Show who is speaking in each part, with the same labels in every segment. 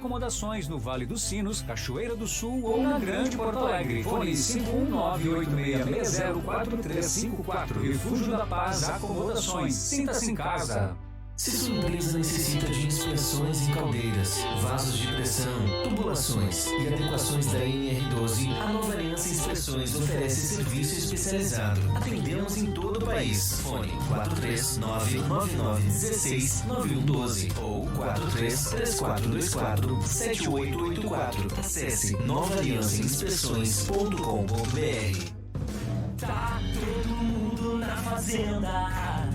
Speaker 1: acomodações no Vale dos Sinos, Cachoeira do Sul ou na Grande Porto Alegre. Fone 51986604354. Refúgio da Paz Acomodações. Sinta-se em casa.
Speaker 2: Se sua empresa necessita de inspeções em caldeiras, vasos de pressão, tubulações e adequações da NR12, a Nova Aliança Inspeções oferece serviço especializado. Atendemos em todo o país. Fone 43999169112 ou 4334247884. Acesse novaaliançainspeções.com.br.
Speaker 3: Tá todo mundo na fazenda,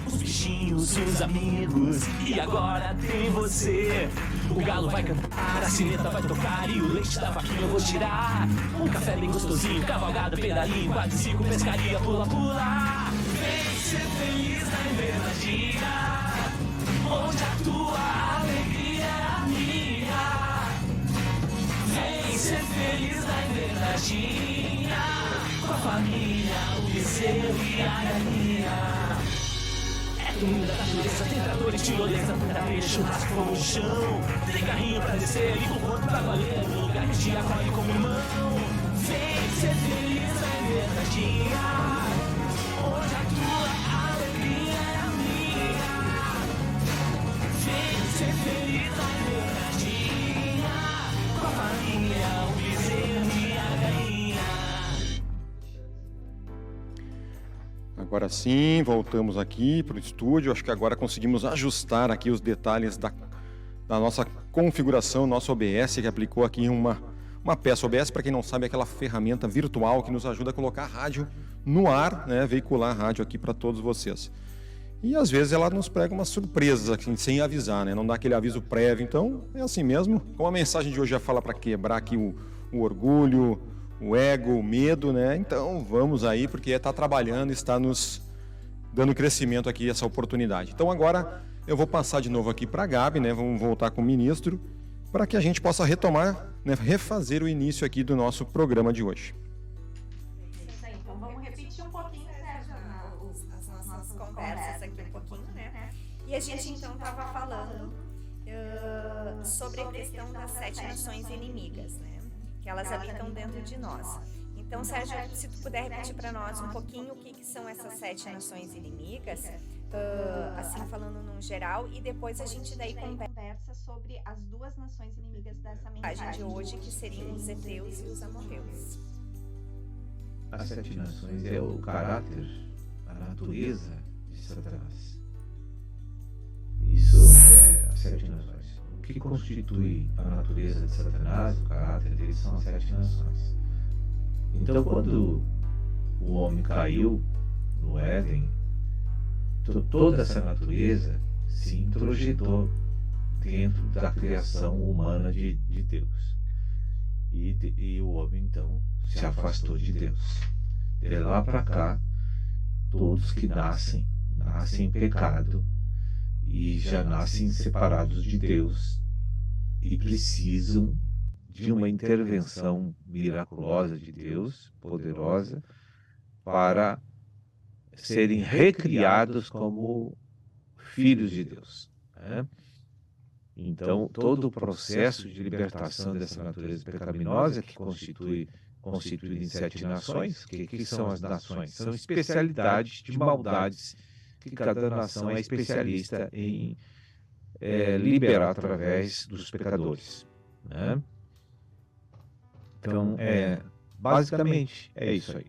Speaker 3: os bichinhos, os amigos, e agora tem você. O galo vai cantar, a sineta vai tocar e o leite da vaquinha eu vou tirar. Um café bem gostosinho, cavalgada, pedalinho, quadriciclo, pescaria, pula, pula. Vem ser feliz na invernadinha, onde a tua alegria é a minha. Vem ser feliz na invernadinha, com a família, o bezerro e a galinha. Domingo da natureza, tem tratores, tirolesa, tentadeira, churrasco, fogo no chão. Tem carrinho pra descer, liga o ponto pra valer, no lugar que te acolhe como irmão. Vem ser feliz na invernadinha, onde a tua alegria é a minha. Vem ser feliz na invernadinha, com a família, o bezerro e a galinha.
Speaker 4: Agora sim, voltamos aqui para o estúdio. Acho que agora conseguimos ajustar aqui os detalhes da nossa configuração, nosso OBS, que aplicou aqui uma peça. OBS, para quem não sabe, é aquela ferramenta virtual que nos ajuda a colocar a rádio no ar, né, veicular a rádio aqui para todos vocês. E às vezes ela nos prega umas surpresas assim, sem avisar, né? Não dá aquele aviso prévio. Então é assim mesmo. Como a mensagem de hoje já fala para quebrar aqui o orgulho, o ego, o medo, né? Então vamos aí, porque está trabalhando, está nos dando crescimento aqui, essa oportunidade. Então agora eu vou passar de novo aqui para a Gabi, né? Vamos voltar com o ministro, para que a gente possa retomar, né? Refazer o início aqui do nosso programa de hoje.
Speaker 5: Isso aí, então vamos repetir um pouquinho, Sérgio, as nossas conversas aqui um pouquinho, né? E a gente então estava falando sobre a questão das 7 nações inimigas, né? Que elas habitam dentro de nós. Então, Sérgio, se tu puder repetir para nós um pouquinho o que são essas 7 nações inimigas, assim falando num geral, e depois a gente daí conversa sobre as 2 nações inimigas dessa mensagem de hoje, que seriam os heteus e os amorreus.
Speaker 6: As 7 nações é o caráter, a natureza de Satanás. Isso é as 7 nações. O que constitui a natureza de Satanás, o caráter dele, são as 7 nações. Então, quando o homem caiu no Éden, toda essa natureza se introjetou dentro da criação humana de Deus. E o homem, então, se afastou de Deus. De lá para cá, todos que nascem em pecado e já nascem separados de Deus e precisam de uma intervenção miraculosa de Deus, poderosa, para serem recriados como filhos de Deus, né? Então, todo o processo de libertação dessa natureza pecaminosa, que constituído em 7 nações, que são as nações? São especialidades de maldades que cada nação é especialista em liberar através dos pecadores, né? Então, basicamente, é isso aí.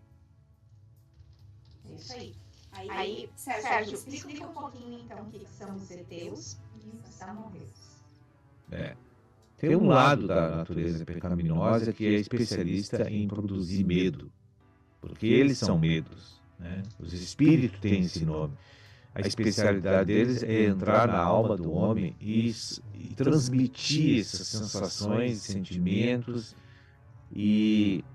Speaker 5: Isso aí. Aí, Sérgio, explica um pouquinho, então, o que são os heteus e os amorreus.
Speaker 6: Tem um lado da natureza pecaminosa que é especialista em produzir medo, porque eles são medos, né? Os espíritos têm esse nome. A especialidade deles é entrar na alma do homem e transmitir essas sensações, sentimentos e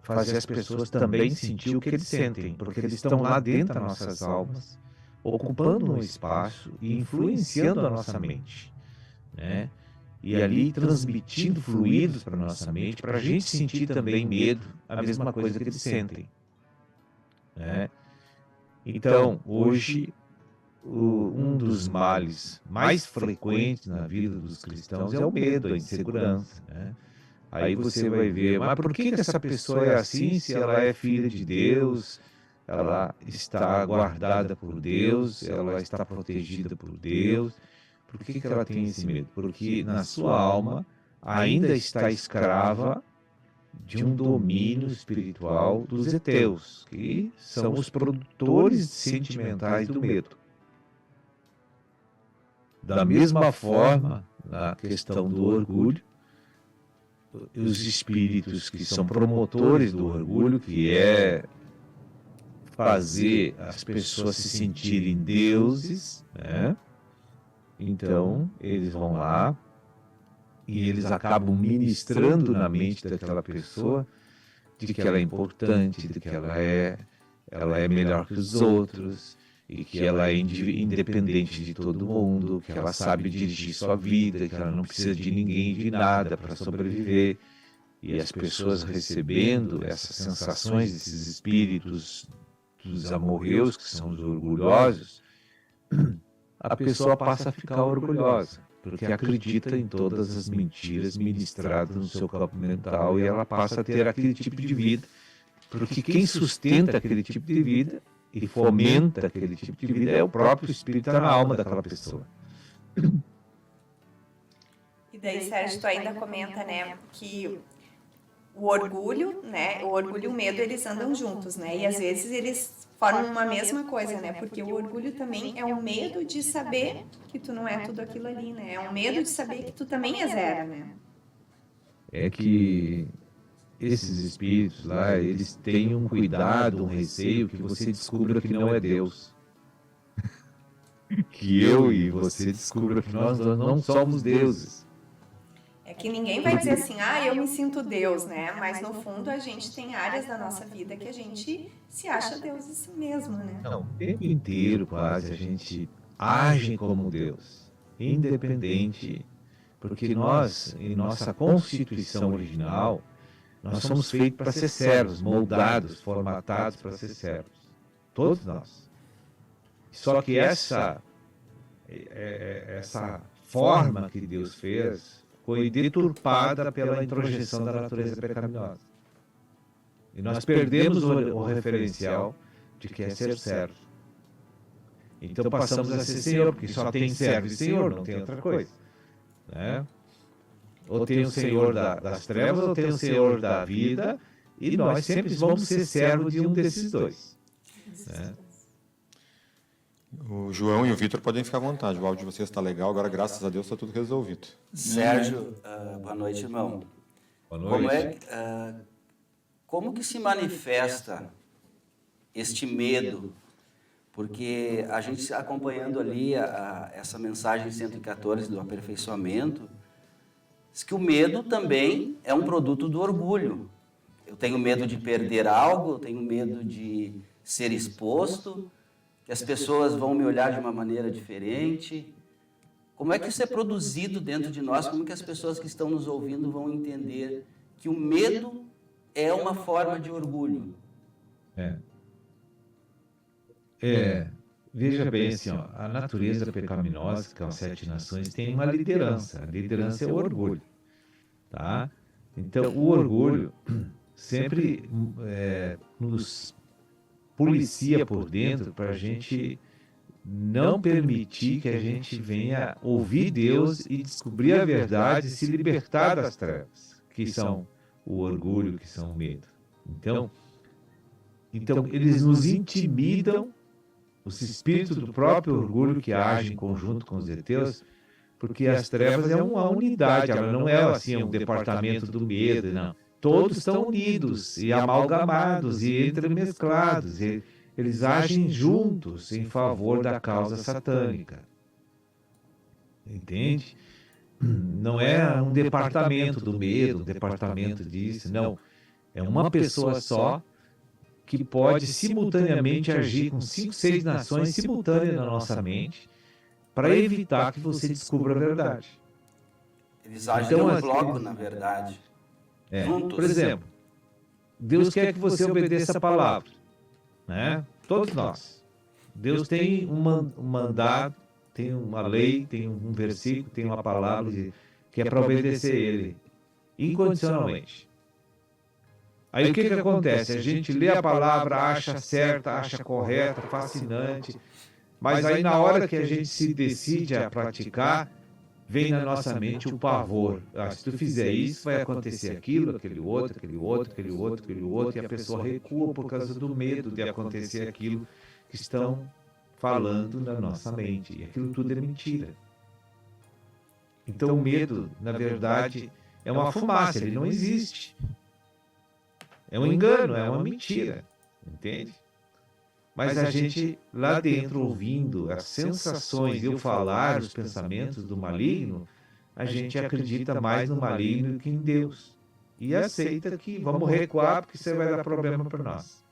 Speaker 6: fazer as pessoas também sentir o que eles sentem, porque eles estão lá dentro das nossas almas, ocupando um espaço e influenciando a nossa mente, né? E ali transmitindo fluidos para a nossa mente, para a gente sentir também medo, a mesma coisa que eles sentem, né? Então, hoje, um dos males mais frequentes na vida dos cristãos é o medo, a insegurança, né? Aí você vai ver, mas por que essa pessoa é assim se ela é filha de Deus, ela está guardada por Deus, ela está protegida por Deus? Por que ela tem esse medo? Porque na sua alma ainda está escrava de um domínio espiritual dos heteus, que são os produtores sentimentais do medo. Da mesma forma, na questão do orgulho, os espíritos que são promotores do orgulho, que é fazer as pessoas se sentirem deuses, né? Então, eles vão lá e eles acabam ministrando na mente daquela pessoa de que ela é importante, de que ela é melhor que os outros, e que ela é independente de todo mundo, que ela sabe dirigir sua vida, que ela não precisa de ninguém, de nada para sobreviver. E as pessoas recebendo essas sensações desses espíritos dos amorreus, que são os orgulhosos, a pessoa passa a ficar orgulhosa, porque acredita em todas as mentiras ministradas no seu campo mental, e ela passa a ter aquele tipo de vida, porque quem sustenta aquele tipo de vida e fomenta aquele tipo de vida é o próprio espírito na alma daquela pessoa.
Speaker 5: E daí, Sérgio, tu ainda comenta, né, que o orgulho, né, o orgulho e o medo, eles andam juntos, né, e às vezes eles formam uma mesma coisa, né, porque o orgulho também é o medo de saber que tu não é tudo aquilo ali, né, é o medo de saber que tu também é zero, né.
Speaker 6: É que esses espíritos lá, eles têm um cuidado, um receio que você descubra que não é Deus. Que eu e você descubra que nós não somos deuses.
Speaker 5: É que ninguém vai dizer assim, eu me sinto Deus, né? Mas no fundo a gente tem áreas da nossa vida que a gente se acha Deus isso mesmo, né?
Speaker 6: Não, o tempo inteiro quase a gente age como Deus, independente, porque nós, em nossa constituição original, nós somos feitos para ser servos, moldados, formatados para ser servos. Todos nós. Só que essa forma que Deus fez foi deturpada pela introjeção da natureza pecaminosa. E nós perdemos o referencial de que é ser servo. Então passamos a ser Senhor, porque só tem servo e Senhor, não tem outra coisa. Né? Ou tem o Senhor das trevas, ou tem o Senhor da vida, e nós sempre vamos ser servo de um desses dois. Né?
Speaker 4: O João e o Vitor podem ficar à vontade, o áudio de vocês está legal, agora graças a Deus está tudo resolvido.
Speaker 7: Sérgio, boa noite, irmão.
Speaker 6: Boa noite.
Speaker 7: Como que se manifesta este medo? Porque a gente acompanhando ali essa mensagem 114 do aperfeiçoamento, diz que o medo também é um produto do orgulho. Eu tenho medo de perder algo, eu tenho medo de ser exposto, que as pessoas vão me olhar de uma maneira diferente. Como é que isso é produzido dentro de nós? Como que as pessoas que estão nos ouvindo vão entender que o medo é uma forma de orgulho?
Speaker 6: Veja bem, assim, ó, a natureza pecaminosa, que é as 7 nações, tem uma liderança. A liderança é o orgulho. Tá? Então, o orgulho sempre nos policia por dentro para a gente não permitir que a gente venha ouvir Deus e descobrir a verdade e se libertar das trevas, que são o orgulho, que são o medo. Então eles nos intimidam, os espíritos do próprio orgulho que agem em conjunto com os heteus, porque as trevas é uma unidade, ela não é assim um departamento do medo, não. Todos estão unidos e amalgamados e entremesclados. E eles agem juntos em favor da causa satânica. Entende? Não é um departamento do medo, um departamento disso, não. É uma pessoa só que pode simultaneamente agir com 5, 6 nações simultâneas na nossa mente para evitar que você descubra a verdade.
Speaker 7: Eles agem em bloco, na verdade.
Speaker 6: Por exemplo, Deus quer que você obedeça a palavra, né? Todos nós. Deus tem um mandado, tem uma lei, tem um versículo, tem uma palavra que é para obedecer Ele, incondicionalmente. Aí o que acontece? A gente lê a palavra, acha certa, acha correta, fascinante, mas aí na hora que a gente se decide a praticar, vem na nossa mente o pavor. Se tu fizer isso, vai acontecer aquilo, aquele outro, aquele outro, aquele outro, aquele outro, e a pessoa recua por causa do medo de acontecer aquilo que estão falando na nossa mente. E aquilo tudo é mentira. Então o medo, na verdade, é uma fumaça, ele não existe. É um engano, é uma mentira, entende? Mas a gente, lá dentro, ouvindo as sensações e o falar, os pensamentos do maligno, a gente acredita mais no maligno que em Deus. E aceita que vamos recuar porque você vai dar problema para nós.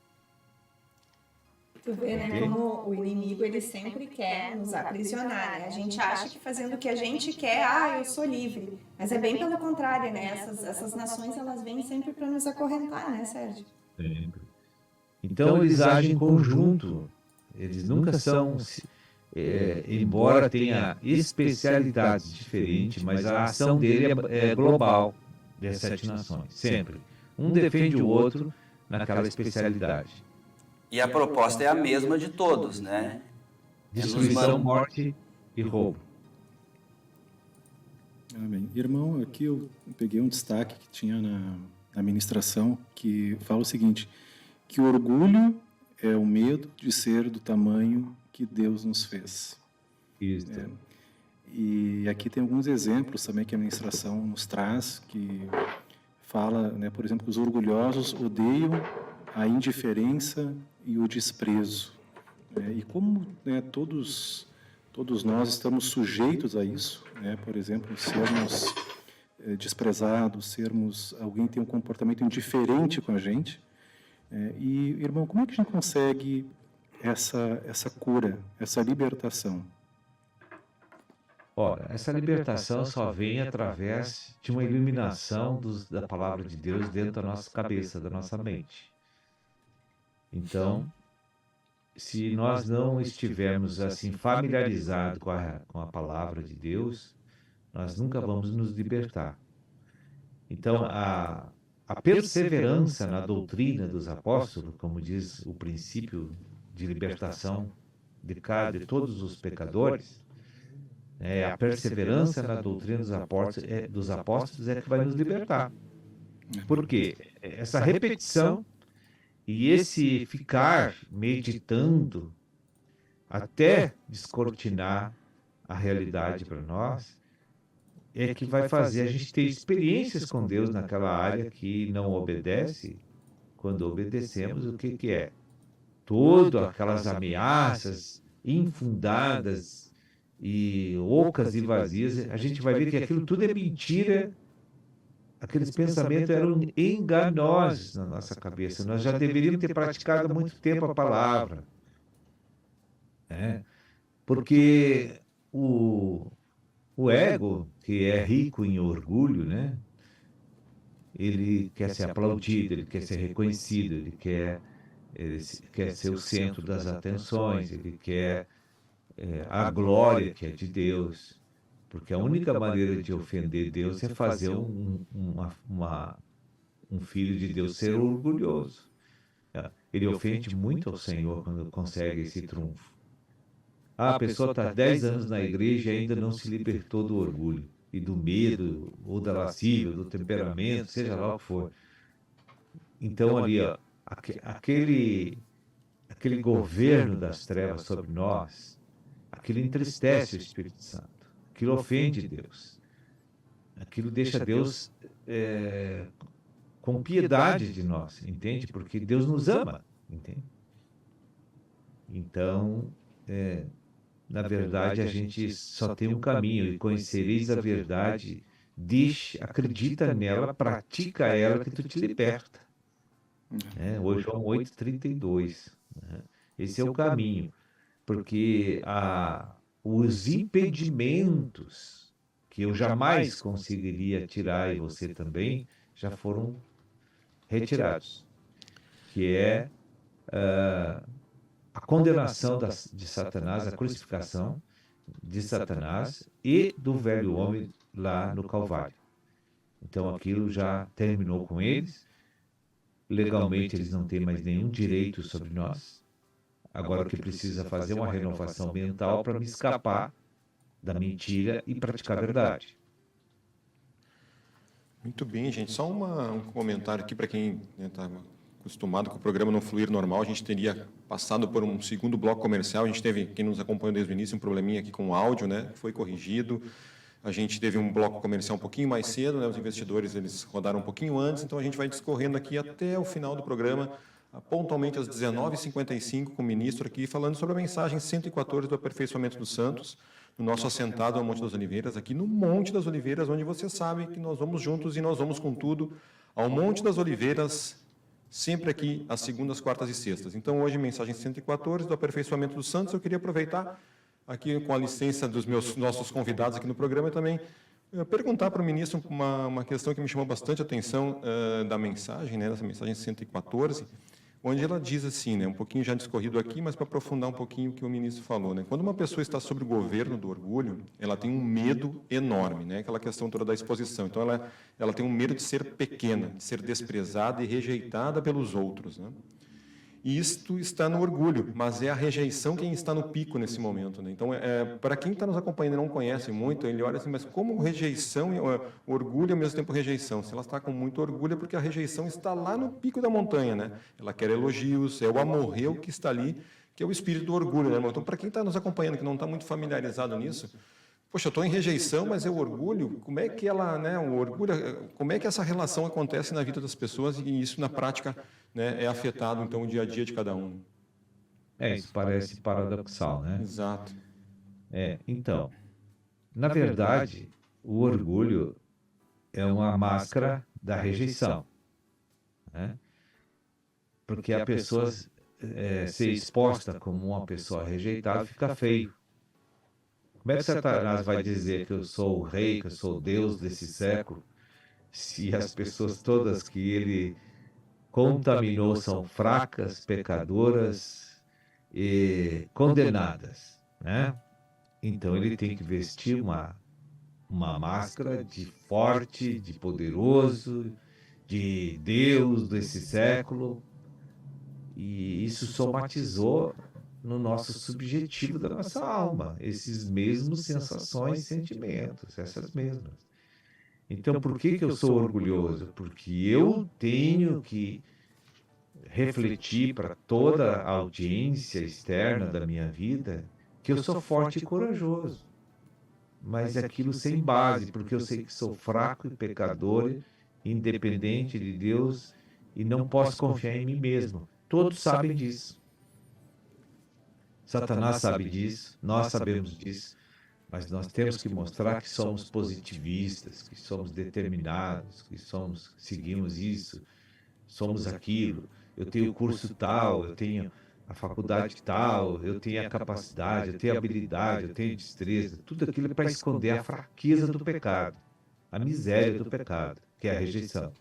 Speaker 5: Tu vê, né, como o inimigo, ele sempre quer nos aprisionar, né? A gente acha que fazendo o que a gente quer, eu sou livre. Mas é bem pelo contrário, né? Essas nações, elas vêm sempre para nos acorrentar, né, Sérgio?
Speaker 6: Sempre. Então eles agem em conjunto. Eles nunca são, embora tenha especialidades diferentes, mas a ação dele é global, das 7 nações, sempre. Um defende o outro naquela especialidade.
Speaker 7: E a proposta é a mesma de todos, né?
Speaker 6: Destruição, morte e roubo.
Speaker 8: Amém. Irmão, aqui eu peguei um destaque que tinha na ministração, que fala o seguinte, que o orgulho é o medo de ser do tamanho que Deus nos fez.
Speaker 6: Isso.
Speaker 8: E aqui tem alguns exemplos também que a ministração nos traz, que fala, né, por exemplo, que os orgulhosos odeiam a indiferença e o desprezo. E como, né, todos nós estamos sujeitos a isso, né, por exemplo, sermos desprezados, alguém tem um comportamento indiferente com a gente. E, irmão, como é que a gente consegue essa cura, essa libertação?
Speaker 6: Ora, essa libertação só vem através de uma iluminação da palavra de Deus dentro da nossa cabeça, da nossa mente. Então, se nós não estivermos assim familiarizados com a palavra de Deus, nós nunca vamos nos libertar. Então, a perseverança na doutrina dos apóstolos, como diz o princípio de libertação de todos os pecadores, a perseverança na doutrina dos apóstolos é que vai nos libertar. Por quê? Essa repetição e esse ficar meditando até descortinar a realidade para nós é que vai fazer a gente ter experiências com Deus naquela área que não obedece. Quando obedecemos, o que é? Todas aquelas ameaças infundadas e ocas e vazias, a gente vai ver que aquilo tudo é mentira. Aqueles pensamentos eram enganosos na nossa cabeça. Nós já deveríamos ter praticado há muito tempo a palavra. Porque o ego, que é rico em orgulho, né? Ele quer ser aplaudido, ele quer ser reconhecido, ele quer ser o centro das atenções, ele quer a glória que é de Deus. Porque a única maneira de ofender Deus é fazer um filho de Deus ser orgulhoso. Ele ofende muito ao Senhor quando consegue esse trunfo. A pessoa está 10 anos na igreja e ainda não se libertou do orgulho, e do medo, ou da lascívia, do temperamento, seja lá o que for. Então ali, aquele governo das trevas sobre nós, aquilo entristece o Espírito Santo. Aquilo ofende Deus. Aquilo deixa Deus com piedade de nós, entende? Porque Deus nos ama, entende? Então, na verdade, a gente só tem um caminho, e conhecereis a verdade, acredita nela, pratica ela, que tu te liberta. Hoje João 8,32. Esse é o caminho, porque os impedimentos que eu jamais conseguiria tirar, e você também, já foram retirados. Que é a condenação de Satanás, a crucificação de Satanás e do velho homem lá no Calvário. Então aquilo já terminou com eles. Legalmente eles não têm mais nenhum direito sobre nós. Agora o que precisa fazer é uma renovação mental para me escapar da mentira e praticar a verdade.
Speaker 4: Muito bem, gente. Só um comentário aqui para quem está acostumado com o programa não fluir normal. A gente teria passado por um segundo bloco comercial. A gente teve, quem nos acompanhou desde o início, um probleminha aqui com o áudio, né? Foi corrigido. A gente teve um bloco comercial um pouquinho mais cedo, né? Os investidores eles rodaram um pouquinho antes, então a gente vai discorrendo aqui até o final do programa, pontualmente às 19h55, com o ministro aqui, falando sobre a mensagem 114 do aperfeiçoamento dos santos, no nosso assentado ao Monte das Oliveiras, aqui no Monte das Oliveiras, onde você sabe que nós vamos juntos e nós vamos com tudo ao Monte das Oliveiras, sempre aqui às segundas, quartas e sextas. Então, hoje, mensagem 114 do aperfeiçoamento dos santos. Eu queria aproveitar aqui, com a licença dos nossos convidados aqui no programa, também perguntar para o ministro uma questão que me chamou bastante atenção da mensagem, né, dessa mensagem 114, onde ela diz assim, né, um pouquinho já discorrido aqui, mas para aprofundar um pouquinho o que o ministro falou, né, quando uma pessoa está sob o governo do orgulho, ela tem um medo enorme, né, aquela questão toda da exposição. Então, ela tem um medo de ser pequena, de ser desprezada e rejeitada pelos outros, né? E isto está no orgulho, mas é a rejeição quem está no pico nesse momento, né? Então, para quem está nos acompanhando e não conhece muito, ele olha assim, mas como rejeição, orgulho e ao mesmo tempo rejeição? Se ela está com muito orgulho é porque a rejeição está lá no pico da montanha, né? Ela quer elogios, é o amorreu que está ali, que é o espírito do orgulho, né? Então, para quem está nos acompanhando, que não está muito familiarizado nisso, poxa, eu estou em rejeição, mas é o orgulho, como é que ela, né, o orgulho, como é que essa relação acontece na vida das pessoas e isso na prática, né, é afetado, então, o dia a dia de cada um?
Speaker 6: Isso parece paradoxal, né?
Speaker 4: Exato.
Speaker 6: Então, na verdade, o orgulho é uma máscara da rejeição, né? Porque a pessoa ser exposta como uma pessoa rejeitada fica feio. Como é que Satanás vai dizer que eu sou o rei, que eu sou o Deus desse século, se as pessoas todas que ele contaminou são fracas, pecadoras e condenadas, né? Então ele tem que vestir uma máscara de forte, de poderoso, de Deus desse século, e isso somatizou no nosso subjetivo da nossa alma, esses mesmos sensações e sentimentos, essas mesmas. Então, por que eu sou orgulhoso? Porque eu tenho que refletir para toda a audiência externa da minha vida que eu sou forte e corajoso, mas aquilo sem base, porque eu sei que sou fraco e pecador, independente de Deus, e não posso confiar em mim mesmo. Todos sabem disso. Satanás sabe disso, nós sabemos disso, mas nós temos que mostrar que somos positivistas, que somos determinados, que seguimos isso, somos aquilo. Eu tenho curso tal, eu tenho a faculdade tal, eu tenho a capacidade, eu tenho a habilidade, eu tenho destreza. Tudo aquilo é para esconder a fraqueza do pecado, a miséria do pecado, que é a rejeição.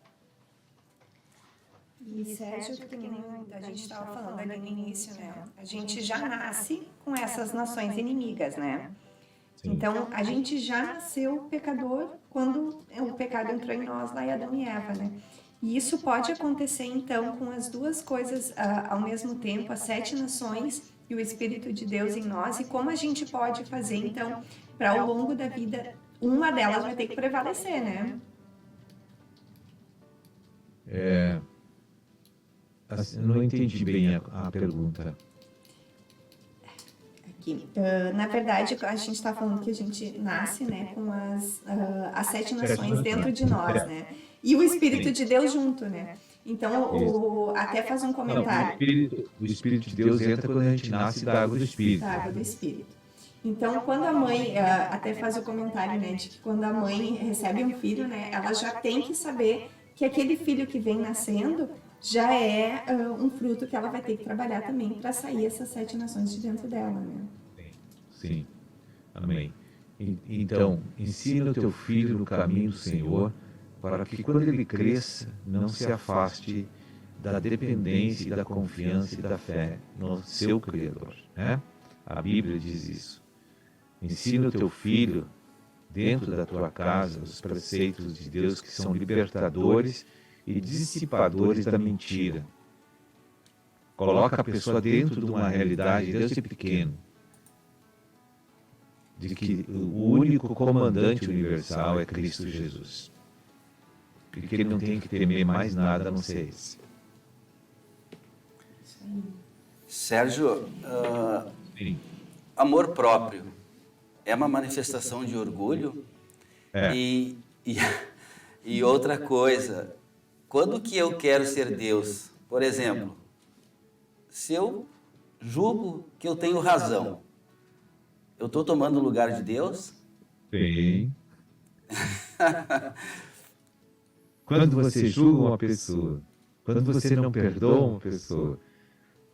Speaker 5: E Sérgio, que nem a gente estava falando ali no início, né? A gente já nasce com essas nações inimigas, né? Sim. Então, a gente já nasceu pecador quando o pecado entrou em nós, lá em Adão e Eva, né? E isso pode acontecer, então, com as duas coisas ao mesmo tempo, as 7 nações e o Espírito de Deus em nós, e como a gente pode fazer, então, para ao longo da vida, uma delas vai ter que prevalecer, né?
Speaker 6: Não entendi bem a pergunta.
Speaker 5: Aqui. Na verdade, a gente está falando que a gente nasce, né, com as 7 nações dentro de nós, né? E o Espírito de Deus junto, né? Então, até faz um comentário.
Speaker 6: O Espírito de Deus entra quando a gente nasce da água do Espírito.
Speaker 5: Da água do Espírito. Então, quando a mãe, até faz o comentário, né, de que quando a mãe recebe um filho, né, ela já tem que saber que aquele filho que vem nascendo já é um fruto que ela vai ter que trabalhar também para sair essas 7 nações de dentro dela, né?
Speaker 6: Sim. Amém. Então, ensina o teu filho no caminho do Senhor, para que quando ele cresça, não se afaste da dependência e da confiança e da fé no seu Criador, né? A Bíblia diz isso. Ensina o teu filho, dentro da tua casa, os preceitos de Deus que são libertadores e dissipadores da mentira. Coloca a pessoa dentro de uma realidade, Deus é pequeno, de que o único comandante universal é Cristo Jesus. E que ele não tem que temer mais nada a não ser esse.
Speaker 7: Sérgio, amor próprio é uma manifestação de orgulho?
Speaker 6: É.
Speaker 7: E outra coisa, quando que eu quero ser Deus? Por exemplo, se eu julgo que eu tenho razão, eu estou tomando o lugar de Deus?
Speaker 6: Sim. Quando você julga uma pessoa, quando você não perdoa uma pessoa,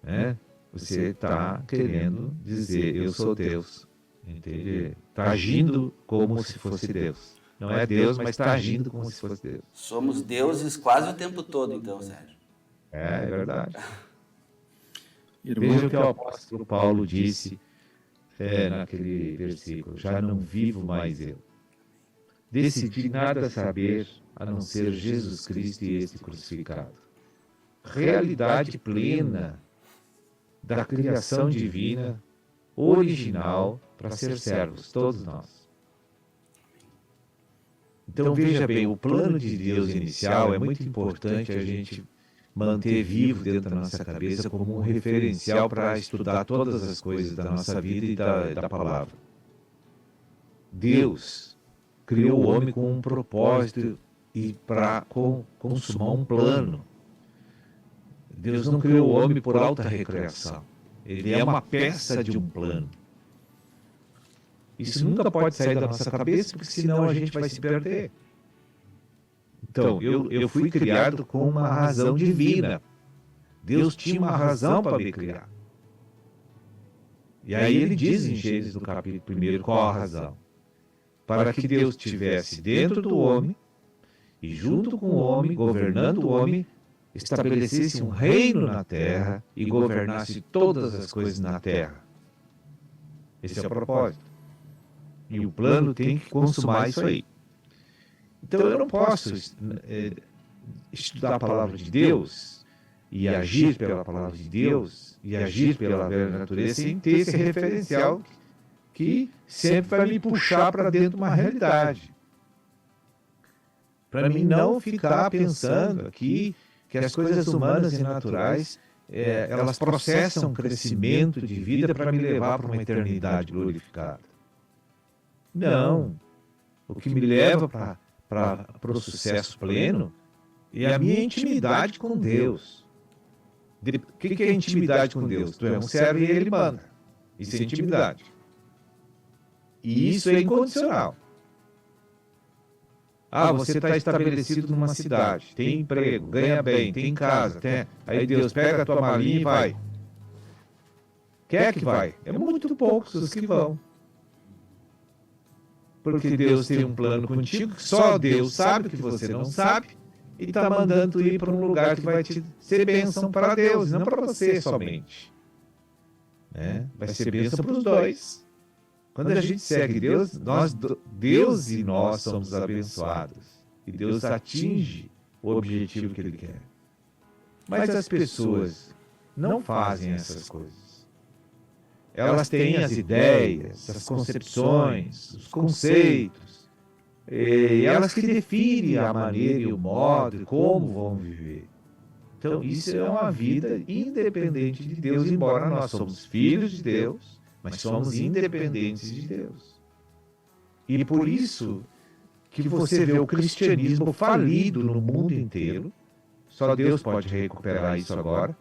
Speaker 6: né, você está querendo dizer, eu sou Deus. Entende? Está agindo como se fosse Deus. Não é Deus, mas está agindo como se fosse Deus.
Speaker 7: Somos deuses quase o tempo todo, então, Sérgio.
Speaker 6: É verdade.
Speaker 8: Irmão,
Speaker 6: Veja o que o apóstolo Paulo disse naquele versículo. Já não vivo mais eu. Decidi nada saber a não ser Jesus Cristo e este crucificado. Realidade plena da criação divina, original, para ser servos, todos nós. Então veja bem, o plano de Deus inicial é muito importante a gente manter vivo dentro da nossa cabeça como um referencial para estudar todas as coisas da nossa vida e da palavra. Deus criou o homem com um propósito e para consumar um plano. Deus não criou o homem por alta recreação. Ele é uma peça de um plano. Isso nunca pode sair da nossa cabeça, porque senão a gente vai se perder. Então, eu fui criado com uma razão divina. Deus tinha uma razão para me criar. E aí ele diz em Gênesis, no capítulo 1, qual a razão? Para que Deus estivesse dentro do homem, e junto com o homem, governando o homem, estabelecesse um reino na terra e governasse todas as coisas na terra. Esse é o propósito. E o plano tem que consumar isso aí. Então eu não posso estudar a palavra de Deus e agir pela palavra de Deus e agir pela velha natureza sem ter esse referencial que sempre vai me puxar para dentro de uma realidade. Para mim não ficar pensando aqui que as coisas humanas e naturais elas processam crescimento de vida para me levar para uma eternidade glorificada. Não. O que me leva para o sucesso pleno é a minha intimidade com Deus. O que é intimidade com Deus? Tu é um servo e Ele manda. Isso é intimidade. E isso é incondicional. Você está estabelecido numa cidade, tem emprego, ganha bem, tem casa, aí Deus pega a tua malinha e vai. Quer que vai? É muito poucos os que vão. Porque Deus tem um plano contigo que só Deus sabe, que você não sabe, e está mandando tu ir para um lugar que vai te ser bênção para Deus, não para você somente. Vai ser bênção para os dois. Quando a gente segue Deus, Deus e nós somos abençoados. E Deus atinge o objetivo que Ele quer. Mas as pessoas não fazem essas coisas. Elas têm as ideias, as concepções, os conceitos, e elas que definem a maneira e o modo e como vão viver. Então, isso é uma vida independente de Deus, embora nós somos filhos de Deus, mas somos independentes de Deus. E por isso que você vê o cristianismo falido no mundo inteiro, só Deus pode recuperar isso agora,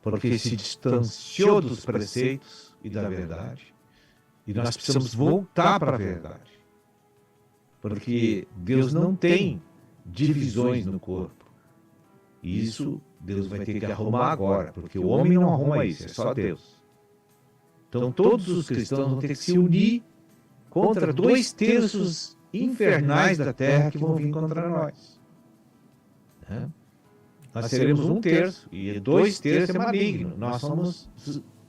Speaker 6: porque se distanciou dos preceitos e da verdade, e nós precisamos voltar para a verdade, porque Deus não tem divisões no corpo, e isso Deus vai ter que arrumar agora, porque o homem não arruma isso, é só Deus. Então todos os cristãos vão ter que se unir contra 2/3 infernais da terra que vão vir contra nós. nós seremos 1/3, e 2/3 é maligno. Nós somos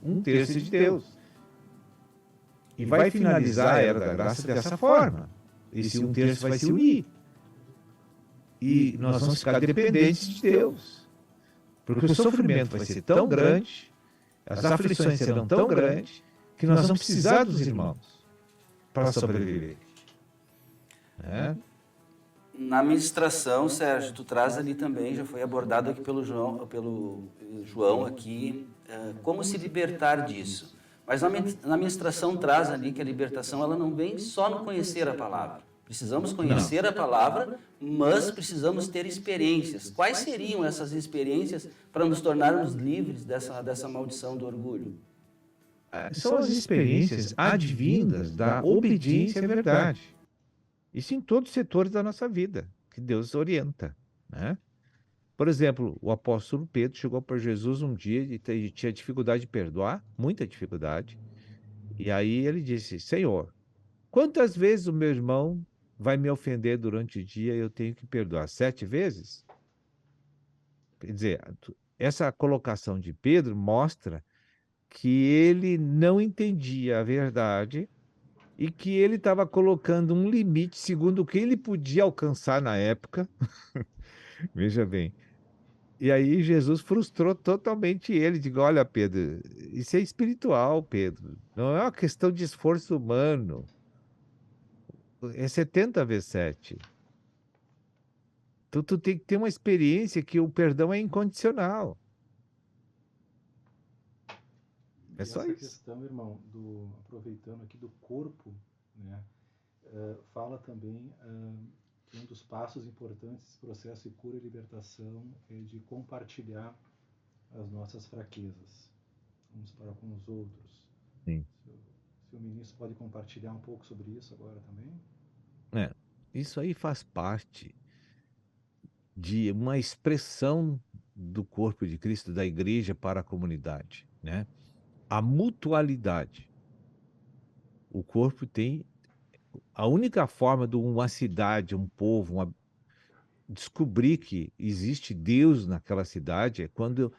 Speaker 6: 1/3 de Deus. E vai finalizar a era da graça dessa forma. Esse 1/3 vai se unir. E nós vamos ficar dependentes de Deus. Porque o sofrimento vai ser tão grande, as aflições serão tão grandes, que nós vamos precisar dos irmãos para sobreviver. Né?
Speaker 7: Na ministração, Sérgio, tu traz ali também, já foi abordado aqui pelo João aqui, como se libertar disso. Mas na ministração traz ali que a libertação ela não vem só no conhecer a palavra. Precisamos conhecer a palavra, mas precisamos ter experiências. Quais seriam essas experiências para nos tornarmos livres dessa maldição do orgulho?
Speaker 6: São as experiências advindas da obediência à verdade. Isso em todos os setores da nossa vida, que Deus orienta, né? Por exemplo, o apóstolo Pedro chegou para Jesus um dia e tinha dificuldade de perdoar, muita dificuldade. E aí ele disse: Senhor, quantas vezes o meu irmão vai me ofender durante o dia e eu tenho que perdoar? 7 vezes? Quer dizer, essa colocação de Pedro mostra que ele não entendia a verdade e que ele estava colocando um limite segundo o que ele podia alcançar na época. Veja bem. E aí Jesus frustrou totalmente ele. Digo, olha, Pedro, isso é espiritual, Pedro. Não é uma questão de esforço humano. É 70 vezes 7. Então, tu tem que ter uma experiência que o perdão é incondicional. É só
Speaker 8: essa
Speaker 6: isso.
Speaker 8: Questão, irmão, aproveitando aqui do corpo, né, fala também que um dos passos importantes desse processo de cura e libertação é de compartilhar as nossas fraquezas uns para com os outros.
Speaker 6: Sim.
Speaker 8: Se o ministro pode compartilhar um pouco sobre isso agora também?
Speaker 6: Isso aí faz parte de uma expressão do corpo de Cristo, da igreja para a comunidade, né? A mutualidade. O corpo tem a única forma de uma cidade, um povo, descobrir que existe Deus naquela cidade é quando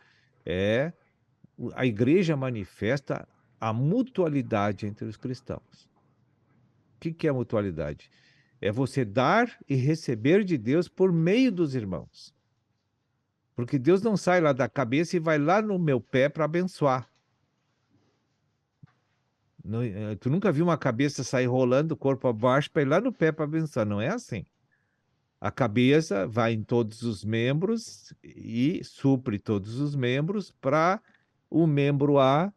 Speaker 6: a igreja manifesta a mutualidade entre os cristãos. O que é a mutualidade? É você dar e receber de Deus por meio dos irmãos. Porque Deus não sai lá da cabeça e vai lá no meu pé para abençoar. Tu nunca viu uma cabeça sair rolando o corpo abaixo para ir lá no pé para abençoar. Não é assim. A cabeça vai em todos os membros e supre todos os membros para o membro A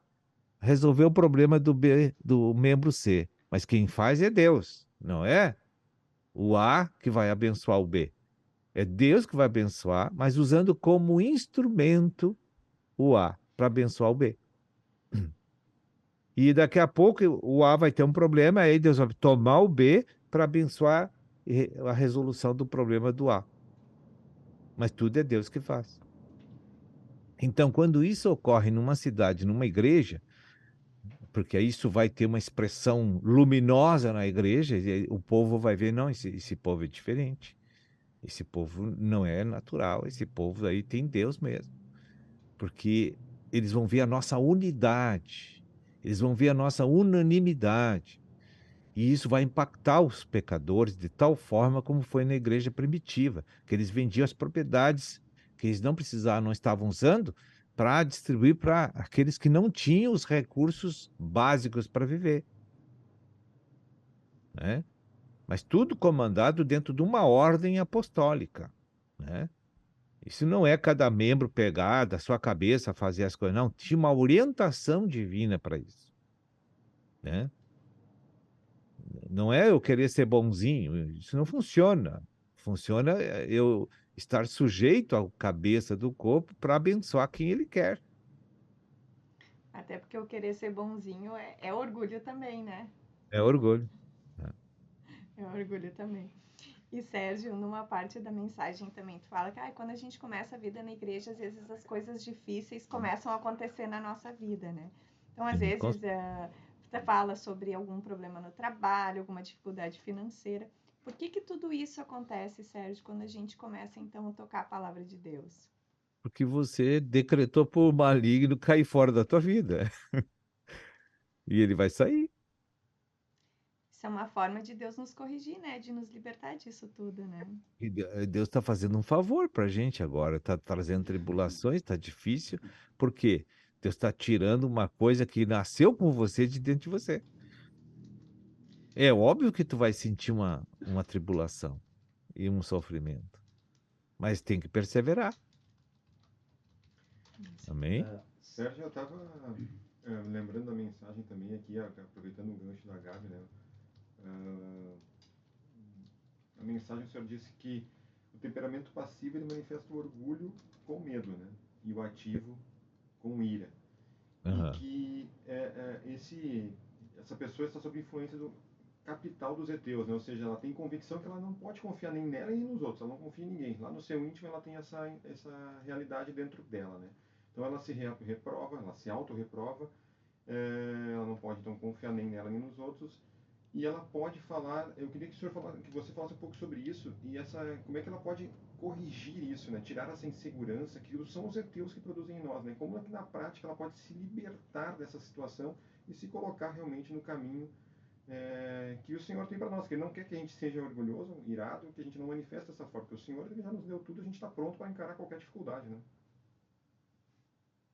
Speaker 6: resolver o problema do membro C. Mas quem faz é Deus, não é o A que vai abençoar o B. É Deus que vai abençoar, mas usando como instrumento o A para abençoar o B. E daqui a pouco o A vai ter um problema, aí Deus vai tomar o B para abençoar a resolução do problema do A. Mas tudo é Deus que faz. Então, quando isso ocorre numa cidade, numa igreja, porque isso vai ter uma expressão luminosa na igreja, e o povo vai ver, não, esse povo é diferente. Esse povo não é natural, esse povo aí tem Deus mesmo. Porque eles vão ver a nossa unidade, eles vão ver a nossa unanimidade. E isso vai impactar os pecadores de tal forma como foi na igreja primitiva, que eles vendiam as propriedades que eles não precisavam, não estavam usando, para distribuir para aqueles que não tinham os recursos básicos para viver. Né? Mas tudo comandado dentro de uma ordem apostólica. Né? Isso não é cada membro pegar da sua cabeça fazer as coisas, não. Tinha uma orientação divina para isso. Né? Não é eu querer ser bonzinho, isso não funciona. Funciona eu estar sujeito à cabeça do corpo para abençoar quem ele quer.
Speaker 5: Até porque o querer ser bonzinho é orgulho também, né?
Speaker 6: É orgulho.
Speaker 5: É orgulho também. E Sérgio, numa parte da mensagem também, tu fala que quando a gente começa a vida na igreja, às vezes as coisas difíceis começam a acontecer na nossa vida, né? Então, às vezes, você fala sobre algum problema no trabalho, alguma dificuldade financeira. Por que tudo isso acontece, Sérgio, quando a gente começa, então, a tocar a palavra de Deus?
Speaker 9: porque você decretou por maligno cair fora da tua vida. E ele vai sair.
Speaker 5: Isso é uma forma de Deus nos corrigir, né? De nos libertar disso tudo, né?
Speaker 9: E Deus está fazendo um favor para a gente agora, está trazendo tribulações, está difícil. Por quê? Deus está tirando uma coisa que nasceu com você de dentro de você. É óbvio que tu vai sentir uma tribulação e um sofrimento, mas tem que perseverar. Amém?
Speaker 4: Sérgio, eu estava lembrando da mensagem também aqui, aproveitando o gancho da Gabi, né? A mensagem o senhor disse que o temperamento passivo ele manifesta o orgulho com medo, né? E o ativo com ira.
Speaker 9: Aham.
Speaker 4: E que essa pessoa está sob influência do capital dos heteus, né? Ou seja, ela tem convicção que ela não pode confiar nem nela nem nos outros, ela não confia em ninguém. Lá no seu íntimo ela tem essa realidade dentro dela, né? Então ela se reprova, ela se auto-reprova, ela não pode então confiar nem nela nem nos outros, e ela pode falar, eu queria que você falasse um pouco sobre isso, e como é que ela pode corrigir isso, né? Tirar essa insegurança que são os heteus que produzem em nós, né? Como é que na prática ela pode se libertar dessa situação e se colocar realmente no caminho que o Senhor tem para nós, que Ele não quer que a gente seja orgulhoso, irado, que a gente não manifeste dessa forma, porque o Senhor Ele já nos deu tudo, a gente está pronto para encarar qualquer dificuldade, né?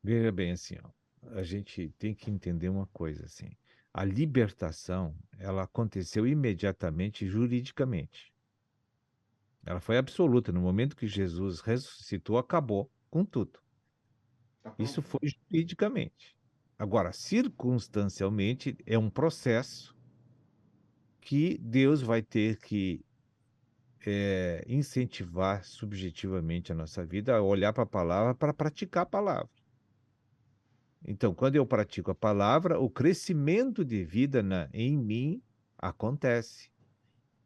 Speaker 9: Veja bem assim, ó, a gente tem que entender uma coisa assim. A libertação, ela aconteceu imediatamente juridicamente. Ela foi absoluta. No momento que Jesus ressuscitou, acabou com tudo.
Speaker 4: Tá pronto.
Speaker 9: Isso foi juridicamente. Agora, circunstancialmente, é um processo que Deus vai ter que incentivar subjetivamente a nossa vida a olhar para a palavra para praticar a palavra. Então, quando eu pratico a palavra, o crescimento de vida em mim acontece.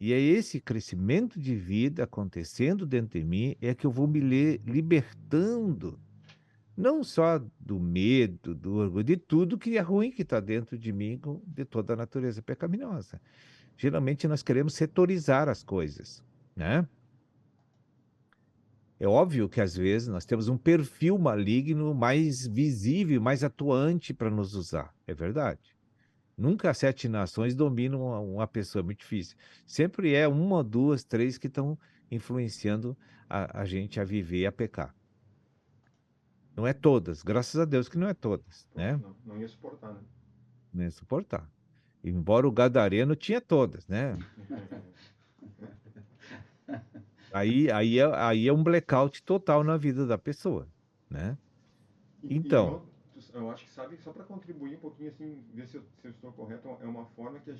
Speaker 9: E é esse crescimento de vida acontecendo dentro de mim é que eu vou me libertando, não só do medo, do orgulho, de tudo que é ruim que está dentro de mim, de toda a natureza pecaminosa. Geralmente nós queremos setorizar as coisas, né? É óbvio que às vezes nós temos um perfil maligno mais visível, mais atuante para nos usar. É verdade. Nunca as 7 nações dominam uma pessoa, é muito difícil. Sempre é uma, duas, três que estão influenciando a gente a viver e a pecar. Não é todas, graças a Deus que não é todas, né?
Speaker 4: Não ia suportar, né?
Speaker 9: Não ia suportar. Embora o gadareno tinha todas, né? Aí é um blackout total na vida da pessoa, né? Então,
Speaker 4: eu acho que, sabe, só para contribuir um pouquinho, assim, ver se eu estou correto, é uma forma que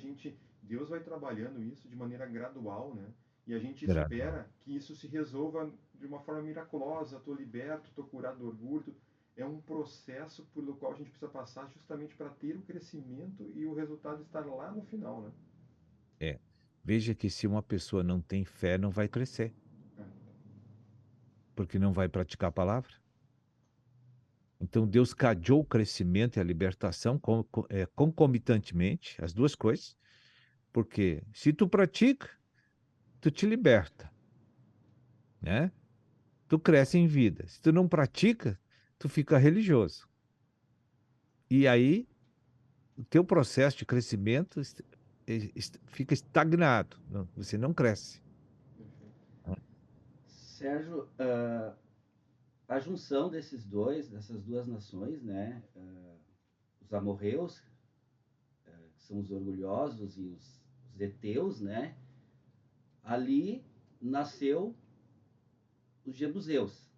Speaker 4: Deus vai trabalhando isso de maneira gradual, né? E a gente espera que isso se resolva de uma forma miraculosa, estou liberto, estou curado do orgulho. É um processo pelo qual a gente precisa passar justamente para ter o crescimento e o resultado estar lá no final, né?
Speaker 9: veja que se uma pessoa não tem fé, não vai crescer. Porque não vai praticar a palavra. Então Deus cadeou o crescimento e a libertação concomitantemente, as duas coisas, porque se tu pratica, tu te liberta, né? Tu cresce em vida. Se tu não pratica, tu fica religioso. E aí o teu processo de crescimento fica estagnado, você não cresce.
Speaker 7: Sérgio, a junção dessas duas nações, né? Os amorreus, que são os orgulhosos, e os heteus, né? Ali nasceu os jebuseus,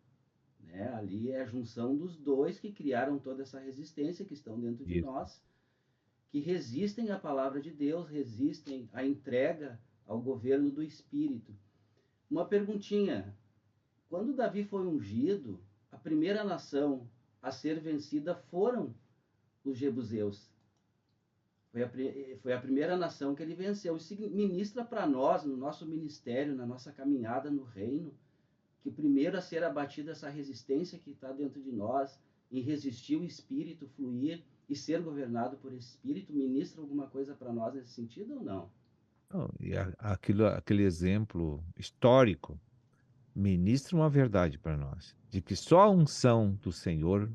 Speaker 7: né? Ali é a junção dos dois que criaram toda essa resistência que estão dentro de nós, que resistem à palavra de Deus, resistem à entrega ao governo do Espírito. Uma perguntinha: quando Davi foi ungido, a primeira nação a ser vencida foram os jebuseus. Foi a primeira nação que ele venceu. Isso ministra para nós, no nosso ministério, na nossa caminhada no reino, que o primeiro a ser abatido essa resistência que está dentro de nós, em resistir o Espírito fluir e ser governado por esse Espírito, ministra alguma coisa para nós nesse sentido ou não?
Speaker 9: Não, e aquele exemplo histórico ministra uma verdade para nós, de que só a unção do Senhor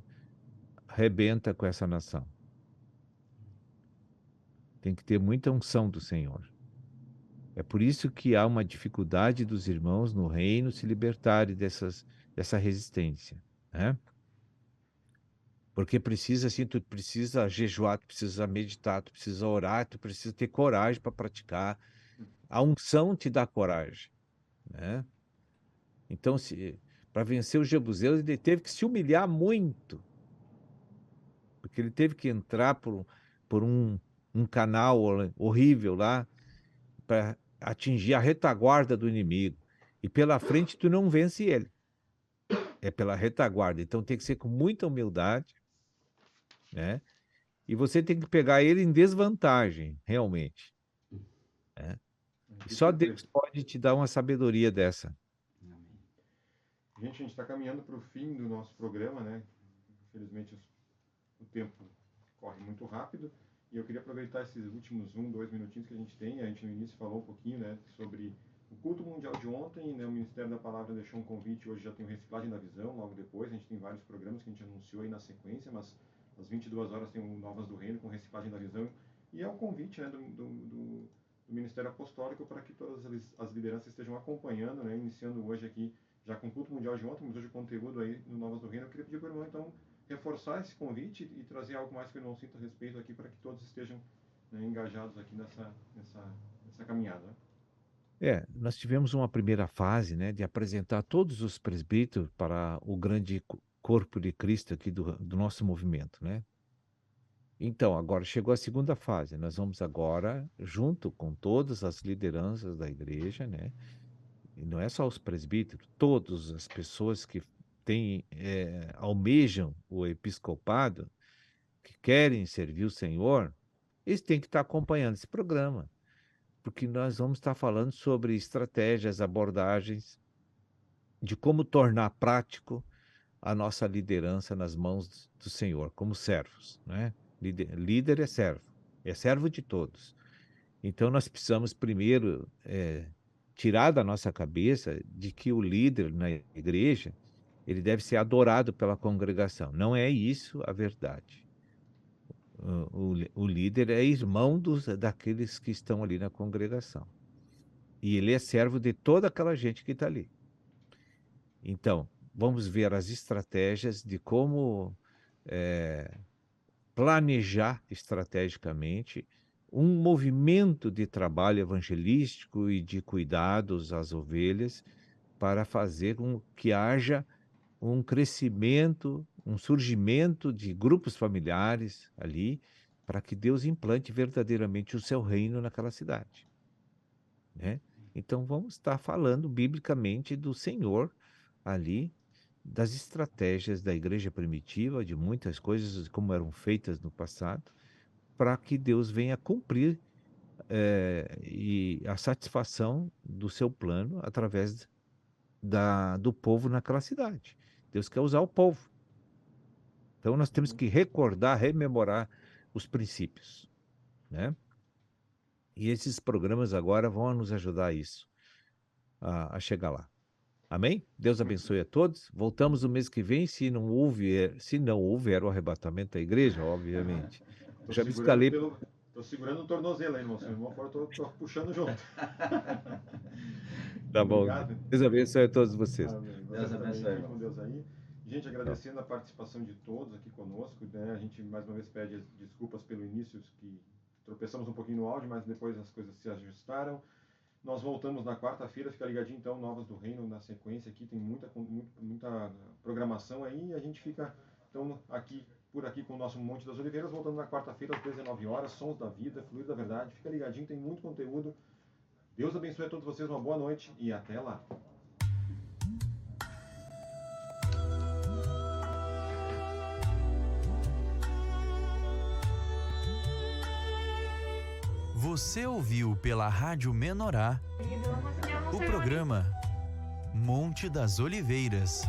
Speaker 9: arrebenta com essa nação. Tem que ter muita unção do Senhor. É por isso que há uma dificuldade dos irmãos no reino se libertarem dessa resistência, né? Porque precisa, assim, tu precisa jejuar, tu precisa meditar, tu precisa orar, tu precisa ter coragem para praticar. A unção te dá coragem, né? Então, para vencer os jebuseus, ele teve que se humilhar muito, porque ele teve que entrar por um canal horrível lá, para atingir a retaguarda do inimigo. E pela frente tu não vence ele. É pela retaguarda. Então tem que ser com muita humildade, né? E você tem que pegar ele em desvantagem, realmente, né? E só Deus pode te dar uma sabedoria dessa.
Speaker 4: Gente, a gente está caminhando para o fim do nosso programa, né? Infelizmente o tempo corre muito rápido. E eu queria aproveitar esses últimos 2 minutinhos que a gente tem. A gente no início falou um pouquinho, né, sobre o culto mundial de ontem, né? O Ministério da Palavra deixou um convite, hoje já tem o Reciclagem da Visão, logo depois. A gente tem vários programas que a gente anunciou aí na sequência, mas às 22 horas tem o Novas do Reino com Reciclagem da Visão. E é o convite, né, do Ministério Apostólico para que todas as lideranças estejam acompanhando, né, iniciando hoje aqui, já com o culto mundial de ontem, mas hoje o conteúdo aí no Novas do Reino. Eu queria pedir para o irmão, então, reforçar esse convite e trazer algo mais que o irmão sinta a respeito aqui, para que todos estejam, né, engajados aqui nessa caminhada.
Speaker 9: Nós tivemos uma primeira fase, né, de apresentar todos os presbíteros para o grande corpo de Cristo aqui do nosso movimento, né? Então, agora chegou a segunda fase. Nós vamos agora, junto com todas as lideranças da igreja, né? E não é só os presbíteros, todas as pessoas que almejam o episcopado, que querem servir o Senhor, eles têm que estar acompanhando esse programa, porque nós vamos estar falando sobre estratégias, abordagens, de como tornar prático a nossa liderança nas mãos do Senhor, como servos, né? Líder é servo de todos. Então nós precisamos primeiro tirar da nossa cabeça de que o líder na igreja, ele deve ser adorado pela congregação. Não é isso a verdade. O líder é irmão daqueles que estão ali na congregação. E ele é servo de toda aquela gente que está ali. Então, vamos ver as estratégias de como planejar estrategicamente um movimento de trabalho evangelístico e de cuidados às ovelhas, para fazer com que haja um crescimento, um surgimento de grupos familiares ali, para que Deus implante verdadeiramente o seu reino naquela cidade, né? Então vamos estar falando biblicamente do Senhor ali, das estratégias da igreja primitiva, de muitas coisas como eram feitas no passado, para que Deus venha cumprir e a satisfação do seu plano através do povo naquela cidade. Deus quer usar o povo. Então nós temos que recordar, rememorar os princípios, né? E esses programas agora vão nos ajudar a isso, a chegar lá. Amém? Deus abençoe a todos. Voltamos no mês que vem, se não houver o arrebatamento da igreja, obviamente. Já me escalei.
Speaker 4: Estou segurando o tornozelo aí, irmão. Se o irmão for, estou puxando junto.
Speaker 9: Tá bom.
Speaker 4: Obrigado.
Speaker 9: Deus abençoe a todos vocês.
Speaker 7: Deus abençoe,
Speaker 4: com Deus aí. Gente, agradecendo a participação de todos aqui conosco, né? A gente mais uma vez pede desculpas pelo início, que tropeçamos um pouquinho no áudio, mas depois as coisas se ajustaram. Nós voltamos na quarta-feira, fica ligadinho então, Novas do Reino na sequência aqui, tem muita programação aí, e a gente fica então por aqui com o nosso Monte das Oliveiras, voltando na quarta-feira às 19 horas, Sons da Vida, Fluir da Verdade, fica ligadinho, tem muito conteúdo. Deus abençoe a todos vocês, uma boa noite e até lá.
Speaker 10: Você ouviu pela Rádio Menorá o programa Monte das Oliveiras.